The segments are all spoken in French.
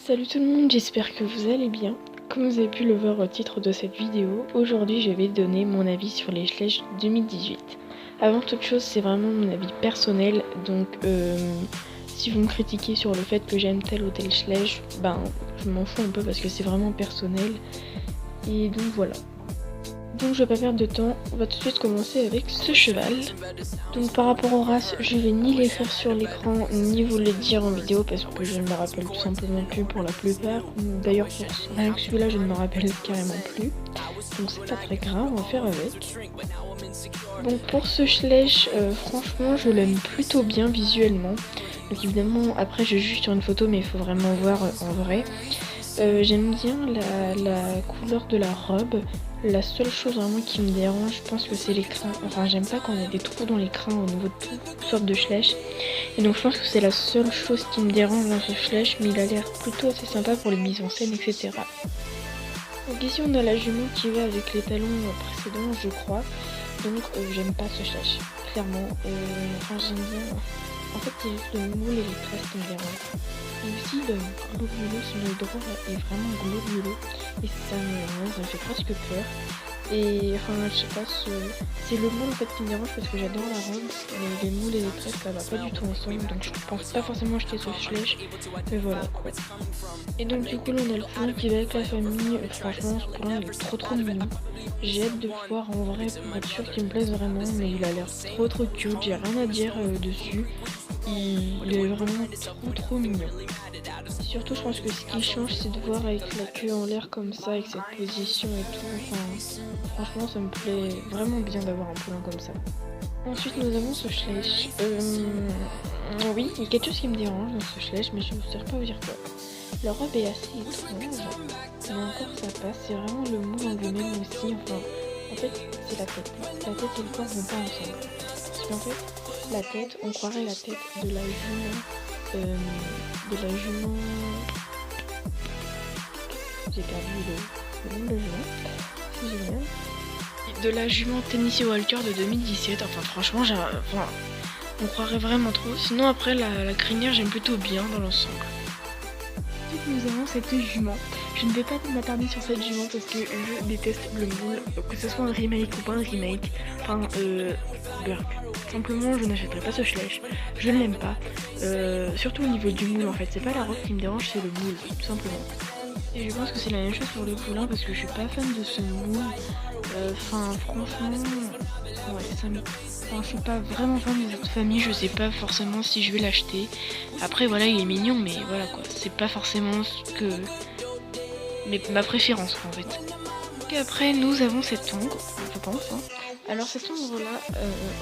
Salut tout le monde, j'espère que vous allez bien. Comme vous avez pu le voir au titre de cette vidéo, aujourd'hui je vais donner mon avis sur les Schleich 2018. Avant toute chose, c'est vraiment mon avis personnel, donc si vous me critiquez sur le fait que j'aime tel ou tel Schleich, ben je m'en fous un peu parce que c'est vraiment personnel. Et donc voilà. Donc je vais pas perdre de temps, on va tout de suite commencer avec ce cheval. Donc par rapport aux races, je vais ni l'écrire sur l'écran, ni vous le dire en vidéo parce que je ne me rappelle tout simplement plus pour la plupart. D'ailleurs pour rien que celui-là je ne me rappelle carrément plus. Donc c'est pas très grave, on va faire avec. Donc pour ce Schleich, franchement je l'aime plutôt bien visuellement. Donc évidemment après je juge sur une photo mais il faut vraiment voir en vrai. J'aime bien la couleur de la robe. La seule chose vraiment qui me dérange, je pense que c'est les crins. Enfin, j'aime pas quand il y a des trous dans les crins au niveau de toutes sortes de Schleich. Et donc je pense que c'est la seule chose qui me dérange dans ce Schleich, mais il a l'air plutôt assez sympa pour les mises en scène, etc. Donc ici on a la jument qui va avec les talons précédents, je crois. Donc j'aime pas ce Schleich, clairement. Enfin j'aime bien. En fait c'est juste le moule et les tresses qui me dérangent. Et aussi le globulo, son droit est vraiment globuleux et ça me fait presque peur. Et enfin je sais pas, c'est le moule en fait qui me dérange parce que j'adore la robe, mais les moules et les tresses ça va pas du tout ensemble, donc je pense pas forcément acheter ce Schleich, mais voilà quoi. Et donc du coup là on a le poulain qui va avec la famille, franchement ce poulain il est trop mignon. J'ai hâte de le voir en vrai pour être sûr qu'il me plaise vraiment, mais il a l'air trop cute, j'ai rien à dire dessus. Il est vraiment trop mignon. Surtout je pense que ce qui change c'est de voir avec la queue en l'air comme ça, avec cette position et tout. Enfin, franchement ça me plaît vraiment bien d'avoir un poulain comme ça. Ensuite nous avons ce Schleich. Oui, il y a quelque chose qui me dérange dans ce Schleich, mais je ne saurais pas vous dire quoi. La robe est assez étrange, mais encore ça passe, c'est vraiment le moule en lui-même aussi. Enfin, en fait c'est la tête. La tête et le corps vont pas ensemble. Parce qu'en fait, la tête, on croirait la tête de la jument. J'ai perdu le nom de la jument. C'est génial. De la jument Tennessee Walker de 2017. Enfin, franchement, on croirait vraiment trop. Sinon, après, la crinière, j'aime plutôt bien dans l'ensemble. Ensuite, nous avons cette jument. Je ne vais pas m'attarder sur cette jument parce que je déteste le moule, que ce soit un remake ou pas un remake. Enfin, Burk. Simplement, je n'achèterai pas ce Schleich. Je ne l'aime pas. Surtout au niveau du moule, en fait. C'est pas la robe qui me dérange, c'est le moule, tout simplement. Et je pense que c'est la même chose pour le poulain parce que je suis pas fan de ce moule. Enfin, franchement, ouais, enfin, je suis pas vraiment fan de cette famille. Je sais pas forcément si je vais l'acheter. Après, voilà, il est mignon, mais voilà quoi. C'est pas forcément ce que. Mais ma préférence, en fait. Et après, nous avons cette ombre, je pense. Hein. Alors, cette ombre-là,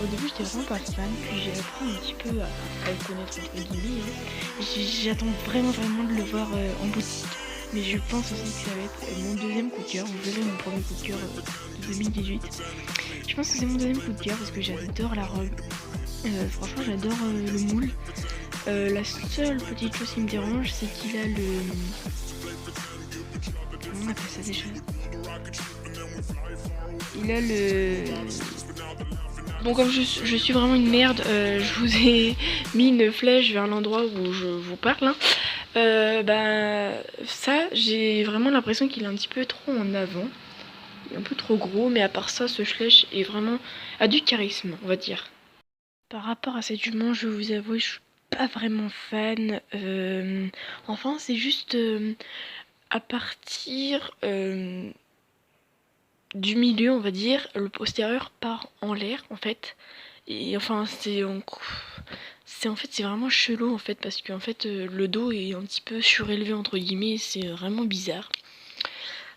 au début, j'étais vraiment pas fan. Puis j'ai appris un petit peu à le connaître, entre guillemets. Hein. J'attends vraiment de le voir en boutique. Mais je pense aussi que ça va être mon deuxième coup de cœur. Vous verrez mon premier coup de cœur de 2018. Je pense que c'est mon deuxième coup de cœur parce que j'adore la robe. Franchement, j'adore le moule. La seule petite chose qui me dérange, c'est qu'il a le. Comment on appelle ça déjà? Il a le. Bon, comme je suis vraiment une merde, je vous ai mis une flèche vers l'endroit où je vous parle. Hein. Ça, j'ai vraiment l'impression qu'il est un petit peu trop en avant. Il est un peu trop gros, mais à part ça, ce Schleich est vraiment a du charisme, on va dire. Par rapport à cette jument, je vous avoue, je suis pas vraiment fan. Enfin, c'est juste à partir du milieu, on va dire, le postérieur part en l'air, en fait. Et enfin, c'est vraiment chelou en fait parce qu'en fait le dos est un petit peu surélevé entre guillemets, c'est vraiment bizarre.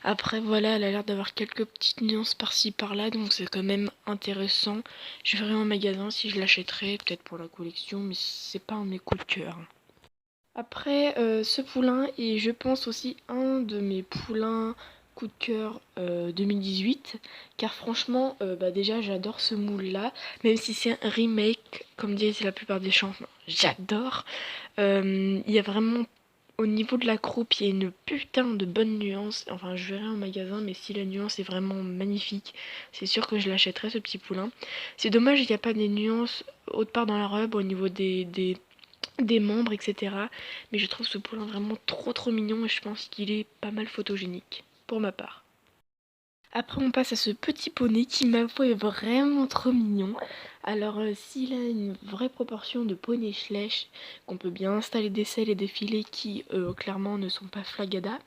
Après voilà, elle a l'air d'avoir quelques petites nuances par-ci par-là, donc c'est quand même intéressant. Je verrai en magasin si je l'achèterai, peut-être pour la collection, mais c'est pas un de mes coups de cœur. Après ce poulain est je pense aussi un de mes poulains coup de cœur 2018 car franchement déjà j'adore ce moule là, même si c'est un remake comme disent la plupart des gens, j'adore. Il y a vraiment au niveau de la croupe il y a une putain de bonne nuance, enfin je verrai en magasin mais si la nuance est vraiment magnifique c'est sûr que je l'achèterai ce petit poulain. C'est dommage il n'y a pas des nuances autre part dans la robe au niveau des des membres, etc. Mais je trouve ce poulain vraiment trop mignon et je pense qu'il est pas mal photogénique, pour ma part. Après on passe à ce petit poney qui ma foi est vraiment trop mignon. Alors s'il a une vraie proportion de poney Schleich, qu'on peut bien installer des selles et des filets qui clairement ne sont pas flagada,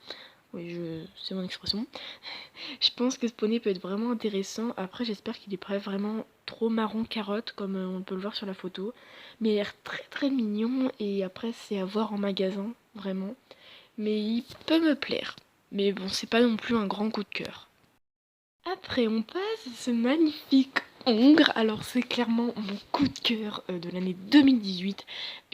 oui c'est mon expression, je pense que ce poney peut être vraiment intéressant. Après j'espère qu'il est pas vraiment trop marron carotte comme on peut le voir sur la photo. Mais il a l'air très mignon et après c'est à voir en magasin, vraiment. Mais il peut me plaire. Mais bon c'est pas non plus un grand coup de cœur. Après, on passe à ce magnifique hongre. Alors, c'est clairement mon coup de cœur de l'année 2018.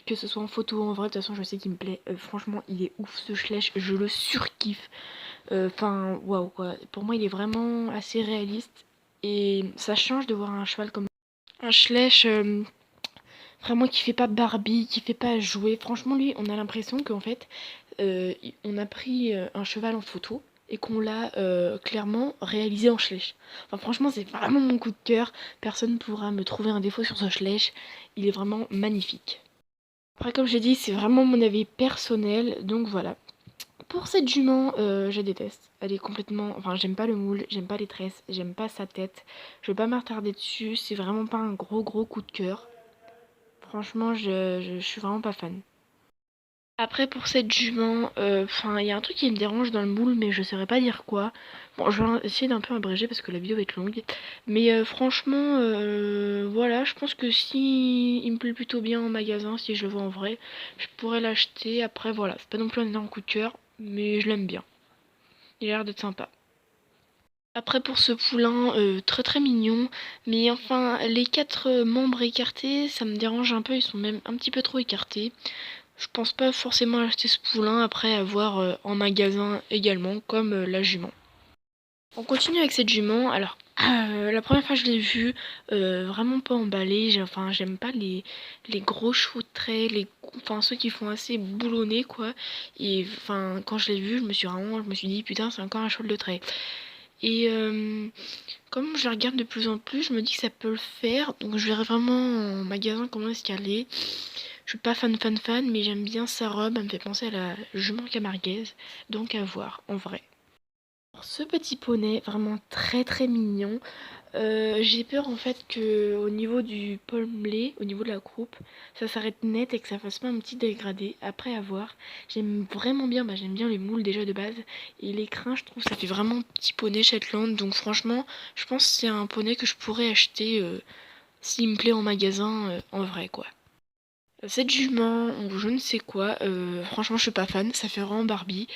Que ce soit en photo ou en vrai, de toute façon, je sais qu'il me plaît. Franchement, il est ouf ce Schleich, je le surkiffe. Enfin, waouh quoi. Pour moi, il est vraiment assez réaliste. Et ça change de voir un cheval comme un Schleich vraiment qui fait pas Barbie, qui fait pas jouer. Franchement, lui, on a l'impression qu'en fait, on a pris un cheval en photo et qu'on l'a clairement réalisé en Schleich. Enfin, franchement, c'est vraiment mon coup de cœur. Personne ne pourra me trouver un défaut sur ce Schleich. Il est vraiment magnifique. Après, comme j'ai dit, c'est vraiment mon avis personnel. Donc voilà. Pour cette jument, je déteste. Elle est complètement... Enfin, j'aime pas le moule, j'aime pas les tresses, j'aime pas sa tête. Je vais pas m'attarder dessus. C'est vraiment pas un gros coup de cœur. Franchement, je suis vraiment pas fan. Après, pour cette jument, enfin, il y a un truc qui me dérange dans le moule, mais je saurais pas dire quoi. Bon, je vais essayer d'un peu abréger parce que la vidéo va être longue. Mais franchement, voilà, je pense que si il me plaît plutôt bien en magasin, si je le vois en vrai, je pourrais l'acheter. Après, voilà, c'est pas non plus un énorme coup de cœur, mais je l'aime bien. Il a l'air d'être sympa. Après pour ce poulain, très mignon, mais enfin les quatre membres écartés, ça me dérange un peu, ils sont même un petit peu trop écartés. Je pense pas forcément acheter ce poulain après avoir en magasin également, comme la jument. On continue avec cette jument. Alors, la première fois que je l'ai vue, vraiment pas emballée. Enfin, j'aime pas les gros chevaux de trait, enfin ceux qui font assez boulonner quoi. Et enfin, quand je l'ai vue, je me suis dit putain, c'est encore un cheval de trait. Et comme je la regarde de plus en plus, je me dis que ça peut le faire. Donc je verrai vraiment en magasin comment est-ce qu'elle est. Je suis pas fan, mais j'aime bien sa robe. Elle me fait penser à la jument camarguaise. Donc à voir, en vrai. Alors, ce petit poney, vraiment très mignon. J'ai peur en fait que au niveau du pommelé, au niveau de la croupe, ça s'arrête net et que ça fasse pas un petit dégradé. Après à voir. J'aime vraiment bien, j'aime bien les moules déjà de base. Et les crins, je trouve ça fait vraiment petit poney Shetland. Donc franchement, je pense que c'est un poney que je pourrais acheter s'il me plaît en magasin en vrai quoi. Cette jument ou je ne sais quoi, franchement je suis pas fan, ça fait vraiment Barbie.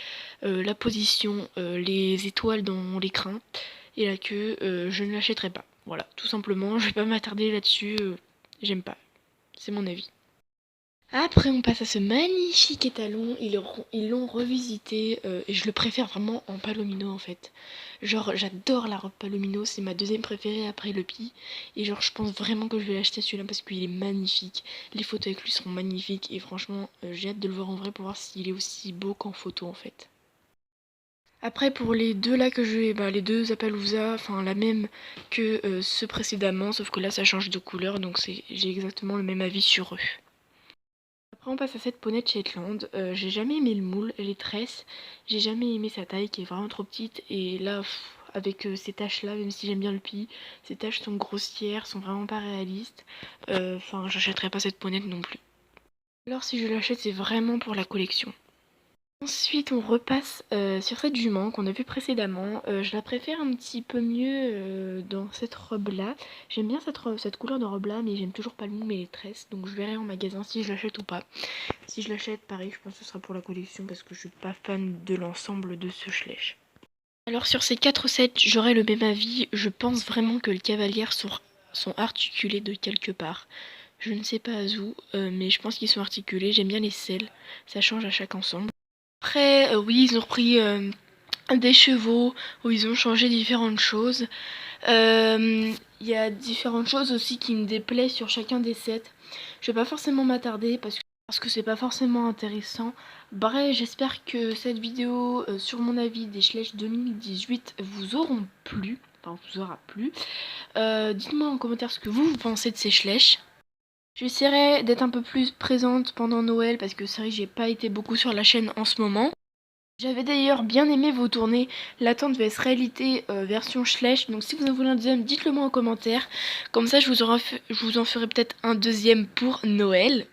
La position, les étoiles dans les crins et la queue, je ne l'achèterai pas. Voilà, tout simplement, je vais pas m'attarder là-dessus, j'aime pas. C'est mon avis. Après on passe à ce magnifique étalon, ils l'ont revisité et je le préfère vraiment en palomino en fait. Genre j'adore la robe palomino, c'est ma deuxième préférée après le pi. Et genre je pense vraiment que je vais l'acheter celui-là parce qu'il est magnifique. Les photos avec lui seront magnifiques et franchement j'ai hâte de le voir en vrai pour voir s'il est aussi beau qu'en photo en fait. Après pour les deux là que je vais, les deux Appaloosa, enfin la même que ceux précédemment, sauf que là ça change de couleur donc j'ai exactement le même avis sur eux. Après on passe à cette poney de Shetland. J'ai jamais aimé le moule, les tresses, j'ai jamais aimé sa taille qui est vraiment trop petite et là avec ces taches là, même si j'aime bien le pis, ces taches sont grossières, sont vraiment pas réalistes. Enfin j'achèterai pas cette poney non plus. Alors si je l'achète c'est vraiment pour la collection. Ensuite, on repasse sur cette jument qu'on a vue précédemment. Je la préfère un petit peu mieux dans cette robe-là. J'aime bien cette couleur de robe-là, mais j'aime toujours pas le moule et les tresses. Donc je verrai en magasin si je l'achète ou pas. Si je l'achète, pareil, je pense que ce sera pour la collection parce que je suis pas fan de l'ensemble de ce Schleich. Alors sur ces 4 sets, j'aurai le même avis. Je pense vraiment que les cavalières sont articulées de quelque part. Je ne sais pas où, mais je pense qu'ils sont articulés. J'aime bien les selles, ça change à chaque ensemble. Après, oui, ils ont repris des chevaux, où ils ont changé différentes choses. Il y a différentes choses aussi qui me déplaisent sur chacun des sets. Je vais pas forcément m'attarder parce que c'est pas forcément intéressant. Bref, j'espère que cette vidéo sur mon avis des Schleich 2018 vous auront plu. Enfin, vous aura plu. Dites-moi en commentaire ce que vous pensez de ces Schleich. J'essaierai d'être un peu plus présente pendant Noël parce que c'est vrai que j'ai pas été beaucoup sur la chaîne en ce moment. J'avais d'ailleurs bien aimé vous tourner l'attente vs réalité version Schleich, donc si vous en voulez un deuxième, dites-le moi en commentaire. Comme ça je vous en ferai peut-être un deuxième pour Noël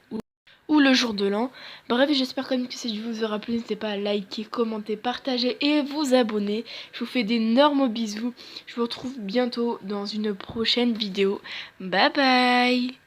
ou le jour de l'an. Bref, j'espère quand même que cette vidéo vous aura plu. N'hésitez pas à liker, commenter, partager et vous abonner. Je vous fais d'énormes bisous. Je vous retrouve bientôt dans une prochaine vidéo. Bye bye.